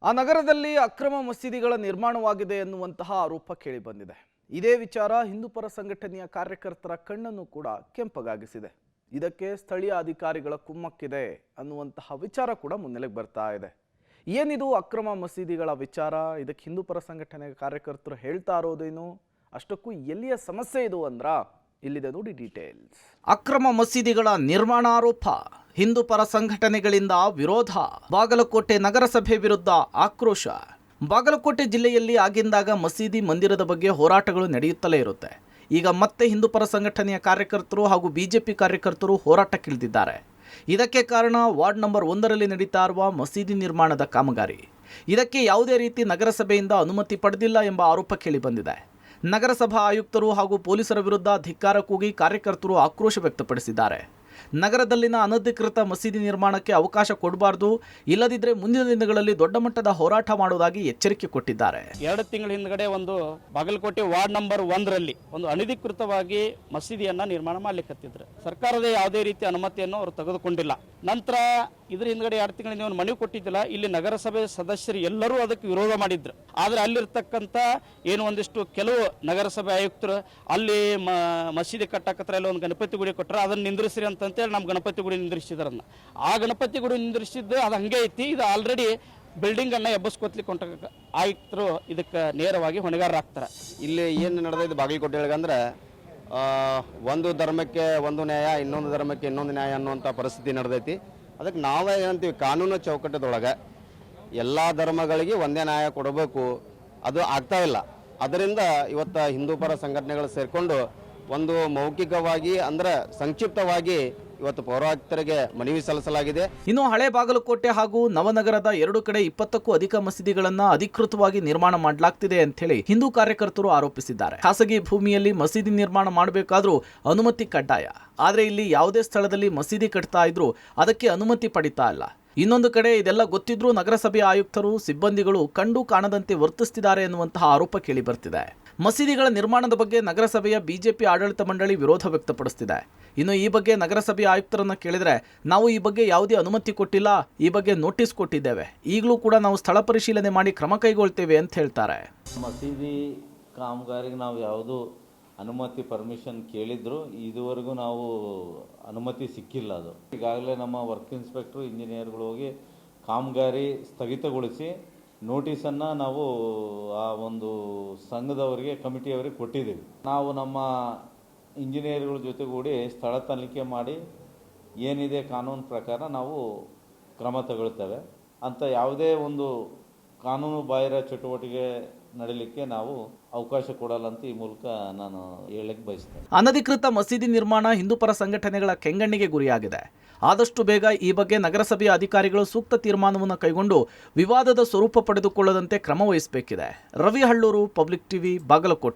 ಆ ನಗರದಲ್ಲಿ ಅಕ್ರಮ ಮಸೀದಿಗಳ ನಿರ್ಮಾಣವಾಗಿದೆ ಎನ್ನುವಂತಹ ಆರೋಪ ಕೇಳಿಬಂದಿದೆ. ಇದೇ ವಿಚಾರ ಹಿಂದೂಪರ ಸಂಘಟನೆಯ ಕಾರ್ಯಕರ್ತರ ಕಣ್ಣನ್ನು ಕೂಡ ಕೆಂಪಗಾಗಿಸಿದೆ. ಇದಕ್ಕೆ ಸ್ಥಳೀಯ ಅಧಿಕಾರಿಗಳ ಕುಮ್ಮಕ್ಕಿದೆ ಅನ್ನುವಂತಹ ವಿಚಾರ ಕೂಡ ಮುನ್ನೆಲೆಗೆ ಬರ್ತಾ ಇದೆ. ಏನಿದು ಅಕ್ರಮ ಮಸೀದಿಗಳ ವಿಚಾರ? ಇದಕ್ಕೆ ಹಿಂದೂಪರ ಸಂಘಟನೆಯ ಕಾರ್ಯಕರ್ತರು ಹೇಳ್ತಾ ಇರೋದೇನು? ಅಷ್ಟಕ್ಕೂ ಎಲ್ಲಿಯ ಸಮಸ್ಯೆ ಇದು ಅಂದ್ರ ಇಲ್ಲಿದೆ ನೋಡಿ ಡೀಟೇಲ್ಸ್. ಅಕ್ರಮ ಮಸೀದಿಗಳ ನಿರ್ಮಾಣ ಆರೋಪ, ಹಿಂದೂಪರ ಸಂಘಟನೆಗಳಿಂದ ವಿರೋಧ, ಬಾಗಲಕೋಟೆ ನಗರಸಭೆ ವಿರುದ್ಧ ಆಕ್ರೋಶ. ಬಾಗಲಕೋಟೆ ಜಿಲ್ಲೆಯಲ್ಲಿ ಆಗಿಂದಾಗ ಮಸೀದಿ ಮಂದಿರದ ಬಗ್ಗೆ ಹೋರಾಟಗಳು ನಡೆಯುತ್ತಲೇ ಇರುತ್ತೆ. ಈಗ ಮತ್ತೆ ಹಿಂದೂಪರ ಸಂಘಟನೆಯ ಕಾರ್ಯಕರ್ತರು ಹಾಗೂ ಬಿಜೆಪಿ ಕಾರ್ಯಕರ್ತರು ಹೋರಾಟಕ್ಕಿಳಿದಿದ್ದಾರೆ. ಇದಕ್ಕೆ ಕಾರಣ ವಾರ್ಡ್ ನಂಬರ್ 1ರಲ್ಲಿ ನಡೀತಾ ಇರುವ ಮಸೀದಿ ನಿರ್ಮಾಣದ ಕಾಮಗಾರಿ. ಇದಕ್ಕೆ ಯಾವುದೇ ರೀತಿ ನಗರಸಭೆಯಿಂದ ಅನುಮತಿ ಪಡೆದಿಲ್ಲ ಎಂಬ ಆರೋಪ ಕೇಳಿಬಂದಿದೆ. ನಗರಸಭಾ ಆಯುಕ್ತರು ಹಾಗೂ ಪೊಲೀಸರ ವಿರುದ್ಧ ಧಿಕ್ಕಾರ ಕೂಗಿ ಕಾರ್ಯಕರ್ತರು ಆಕ್ರೋಶ ವ್ಯಕ್ತಪಡಿಸಿದ್ದಾರೆ. ನಗರದಲ್ಲಿನ ಅನಧಿಕೃತ ಮಸೀದಿ ನಿರ್ಮಾಣಕ್ಕೆ ಅವಕಾಶ ಕೊಡಬಾರದು, ಇಲ್ಲದಿದ್ದರೆ ಮುಂದಿನ ದಿನಗಳಲ್ಲಿ ದೊಡ್ಡ ಮಟ್ಟದ ಹೋರಾಟ ಮಾಡುವುದಾಗಿ ಎಚ್ಚರಿಕೆ ಕೊಟ್ಟಿದ್ದಾರೆ. 2 ತಿಂಗಳ ಹಿಂದ್ಗಡೆ ಒಂದು ಬಾಗಲಕೋಟೆ ವಾರ್ಡ್ ನಂಬರ್ 1ರಲ್ಲಿ ಒಂದು ಅನಧಿಕೃತವಾಗಿ ಮಸೀದಿಯನ್ನ ನಿರ್ಮಾಣ ಮಾಡ್ಲಿಕ್ಕತ್ತಿದ್ರು. ಸರ್ಕಾರದ ಯಾವುದೇ ರೀತಿ ಅನುಮತಿಯನ್ನು ಅವರು ತೆಗೆದುಕೊಂಡಿಲ್ಲ. ನಂತರ ಇದ್ರ ಹಿಂದ್ಗಡೆ 2 ತಿಂಗಳಿಂದ ಒಂದು ಮನವಿ ಕೊಟ್ಟಿದ್ದಿಲ್ಲ. ಇಲ್ಲಿ ನಗರಸಭೆ ಸದಸ್ಯರು ಎಲ್ಲರೂ ಅದಕ್ಕೆ ವಿರೋಧ ಮಾಡಿದ್ರು. ಆದರೆ ಅಲ್ಲಿರ್ತಕ್ಕಂಥ ಏನು ಒಂದಿಷ್ಟು ಕೆಲವು ನಗರಸಭೆ ಆಯುಕ್ತರು ಅಲ್ಲಿ ಮಸೀದಿ ಕಟ್ಟಕತ್ರ ಎಲ್ಲ ಒಂದು ಗಣಪತಿ ಗುಡಿ ಕೊಟ್ಟರೆ ಅದನ್ನು ನಿಂದ್ರಿಸ್ರಿ ಅಂತೇಳಿ ನಮ್ಮ ಗಣಪತಿ ಗುಡಿ ನಿಂದ್ರಿಸಿದ್ರನ್ನ. ಆ ಗಣಪತಿ ಗುಡಿ ನಿಂದ್ರಿಸಿದ್ದು ಅದು ಹಂಗೆ ಐತಿ. ಇದು ಆಲ್ರೆಡಿ ಬಿಲ್ಡಿಂಗ್ ಅನ್ನ ಎಬ್ಬಸ್ಕೊತ್ಲಿಕ್ಕೆ ಹೊಂಟ ಆಯುಕ್ತರು ಇದಕ್ಕೆ ನೇರವಾಗಿ ಹೊಣೆಗಾರರಾಗ್ತಾರೆ. ಇಲ್ಲಿ ಏನು ನಡೆದೈತೆ ಬಾಗಲಕೋಟೆ ಒಳಗಂದ್ರೆ ಒಂದು ಧರ್ಮಕ್ಕೆ ಒಂದು ನ್ಯಾಯ, ಇನ್ನೊಂದು ಧರ್ಮಕ್ಕೆ ಇನ್ನೊಂದು ನ್ಯಾಯ ಅನ್ನುವಂಥ ಪರಿಸ್ಥಿತಿ ನಡೆದೈತಿ. ಅದಕ್ಕೆ ನಾವೇ ಏನಂತೀವಿ, ಕಾನೂನು ಚೌಕಟ್ಟದೊಳಗೆ ಎಲ್ಲ ಧರ್ಮಗಳಿಗೆ ಒಂದೇ ನ್ಯಾಯ ಕೊಡಬೇಕು, ಅದು ಆಗ್ತಾ ಇಲ್ಲ. ಅದರಿಂದ ಇವತ್ತು ಹಿಂದೂಪರ ಸಂಘಟನೆಗಳು ಸೇರಿಕೊಂಡು ಒಂದು ಮೌಖಿಕವಾಗಿ ಅಂದರೆ ಸಂಕ್ಷಿಪ್ತವಾಗಿ ಇವತ್ತು ಪೌರಾಯುಕ್ತರಿಗೆ ಮನವಿ ಸಲ್ಲಿಸಲಾಗಿದೆ. ಇನ್ನು ಹಳೆ ಬಾಗಲಕೋಟೆ ಹಾಗೂ ನವನಗರದ 2 ಕಡೆ 20ಕ್ಕೂ ಅಧಿಕ ಮಸೀದಿಗಳನ್ನ ಅಧಿಕೃತವಾಗಿ ನಿರ್ಮಾಣ ಮಾಡಲಾಗ್ತಿದೆ ಅಂತ ಹೇಳಿ ಹಿಂದೂ ಕಾರ್ಯಕರ್ತರು ಆರೋಪಿಸಿದ್ದಾರೆ. ಖಾಸಗಿ ಭೂಮಿಯಲ್ಲಿ ಮಸೀದಿ ನಿರ್ಮಾಣ ಮಾಡಬೇಕಾದ್ರೂ ಅನುಮತಿ ಕಡ್ಡಾಯ. ಆದ್ರೆ ಇಲ್ಲಿ ಯಾವುದೇ ಸ್ಥಳದಲ್ಲಿ ಮಸೀದಿ ಕಟ್ತಾ ಇದ್ರು ಅದಕ್ಕೆ ಅನುಮತಿ ಪಡಿತಾ ಇಲ್ಲ. ಇನ್ನೊಂದು ಕಡೆ ಇದೆಲ್ಲ ಗೊತ್ತಿದ್ರೂ ನಗರಸಭೆಯ ಆಯುಕ್ತರು ಸಿಬ್ಬಂದಿಗಳು ಕಂಡು ಕಾಣದಂತೆ ವರ್ತಿಸುತ್ತಿದ್ದಾರೆ ಎನ್ನುವಂತಹ ಆರೋಪ ಕೇಳಿ ಬರ್ತಿದೆ. ಮಸೀದಿಗಳ ನಿರ್ಮಾಣದ ಬಗ್ಗೆ ನಗರಸಭೆಯ ಬಿಜೆಪಿ ಆಡಳಿತ ಮಂಡಳಿ ವಿರೋಧ ವ್ಯಕ್ತಪಡಿಸುತ್ತಿದೆ. ಇನ್ನು ಈ ಬಗ್ಗೆ ನಗರಸಭೆಯ ಆಯುಕ್ತರನ್ನ ಕೇಳಿದ್ರೆ, ನಾವು ಈ ಬಗ್ಗೆ ಯಾವುದೇ ಅನುಮತಿ ಕೊಟ್ಟಿಲ್ಲ, ಈ ಬಗ್ಗೆ ನೋಟಿಸ್ ಕೊಟ್ಟಿದ್ದೇವೆ, ಈಗಲೂ ಕೂಡ ನಾವು ಸ್ಥಳ ಪರಿಶೀಲನೆ ಮಾಡಿ ಕ್ರಮ ಕೈಗೊಳ್ತೇವೆ ಅಂತ ಹೇಳ್ತಾರೆ. ಮಸೀದಿ ಕಾಮಗಾರಿಗೆ ನಾವು ಯಾವುದು ಅನುಮತಿ ಪರ್ಮಿಷನ್ ಕೇಳಿದ್ರು, ಇದುವರೆಗೂ ನಾವು ಅನುಮತಿ ಸಿಕ್ಕಿಲ್ಲ. ಅದು ಈಗಾಗಲೇ ನಮ್ಮ ವರ್ಕ್ ಇನ್ಸ್ಪೆಕ್ಟ್ರು ಇಂಜಿನಿಯರ್ಗಳು ಹೋಗಿ ಕಾಮಗಾರಿ ಸ್ಥಗಿತಗೊಳಿಸಿ ನೋಟಿಸನ್ನು ನಾವು ಆ ಒಂದು ಸಂಘದವರಿಗೆ, ಕಮಿಟಿಯವರಿಗೆ ಕೊಟ್ಟಿದ್ದೀವಿ. ನಾವು ನಮ್ಮ ಇಂಜಿನಿಯರ್ಗಳ ಜೊತೆಗೂಡಿ ಸ್ಥಳ ತನಿಖೆ ಮಾಡಿ ಏನಿದೆ ಕಾನೂನು ಪ್ರಕಾರ ನಾವು ಕ್ರಮ ತಗೊಳ್ತೇವೆ ಅಂತ. ಯಾವುದೇ ಒಂದು ಕಾನೂನು ಬಾಹಿರ ಚಟುವಟಿಕೆ ನಡೀಲಿಕ್ಕೆ ನಾವು ಅವಕಾಶ ಕೊಡಲ್ಲ ಅಂತ ಈ ಮೂಲಕ ನಾನು ಹೇಳಕ್ಕೆ ಬಯಸ್ತೇನೆ. ಅನಧಿಕೃತ ಮಸೀದಿ ನಿರ್ಮಾಣ ಹಿಂದೂಪರ ಸಂಘಟನೆಗಳ ಕೆಂಗಣ್ಣಿಗೆ ಗುರಿಯಾಗಿದೆ. ಆದಷ್ಟು ಬೇಗ ಈ ಬಗ್ಗೆ ನಗರಸಭೆಯ ಅಧಿಕಾರಿಗಳು ಸೂಕ್ತ ತೀರ್ಮಾನವನ್ನು ಕೈಗೊಂಡು ವಿವಾದದ ಸ್ವರೂಪ ಪಡೆದುಕೊಳ್ಳದಂತೆ ಕ್ರಮ ವಹಿಸಬೇಕಿದೆ. Ravi Halluru, public TV, Bagalkot.